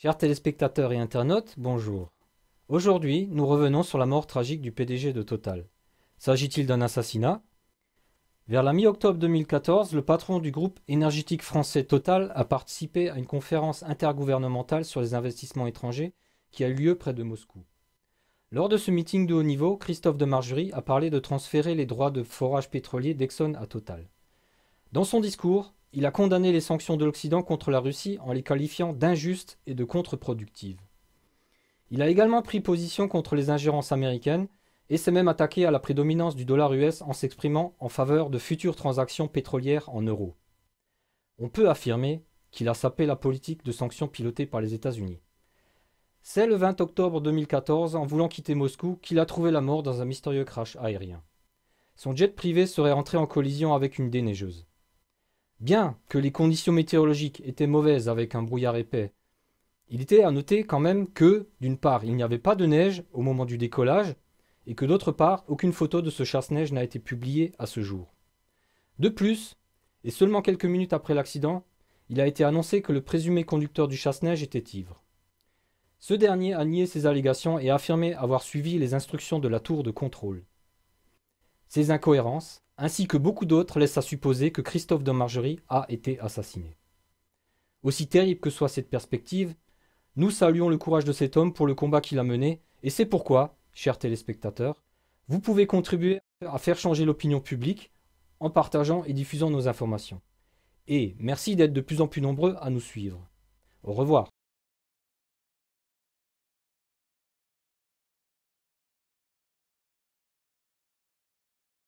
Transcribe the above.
Chers téléspectateurs et internautes, bonjour. Aujourd'hui, nous revenons sur la mort tragique du PDG de Total. S'agit-il d'un assassinat? Vers la mi-octobre 2014, le patron du groupe énergétique français Total a participé à une conférence intergouvernementale sur les investissements étrangers qui a eu lieu près de Moscou. Lors de ce meeting de haut niveau, Christophe de Margerie a parlé de transférer les droits de forage pétrolier d'Exxon à Total. Dans son discours, il a condamné les sanctions de l'Occident contre la Russie en les qualifiant d'injustes et de contre-productives. Il a également pris position contre les ingérences américaines et s'est même attaqué à la prédominance du dollar US en s'exprimant en faveur de futures transactions pétrolières en euros. On peut affirmer qu'il a sapé la politique de sanctions pilotée par les États-Unis. C'est le 20 octobre 2014, en voulant quitter Moscou, qu'il a trouvé la mort dans un mystérieux crash aérien. Son jet privé serait entré en collision avec une déneigeuse. Bien que les conditions météorologiques étaient mauvaises avec un brouillard épais, il était à noter quand même que, d'une part, il n'y avait pas de neige au moment du décollage, et que d'autre part, aucune photo de ce chasse-neige n'a été publiée à ce jour. De plus, et seulement quelques minutes après l'accident, il a été annoncé que le présumé conducteur du chasse-neige était ivre. Ce dernier a nié ces allégations et a affirmé avoir suivi les instructions de la tour de contrôle. Ces incohérences, ainsi que beaucoup d'autres, laissent à supposer que Christophe de Margerie a été assassiné. Aussi terrible que soit cette perspective, nous saluons le courage de cet homme pour le combat qu'il a mené, et c'est pourquoi, chers téléspectateurs, vous pouvez contribuer à faire changer l'opinion publique en partageant et diffusant nos informations. Et merci d'être de plus en plus nombreux à nous suivre. Au revoir.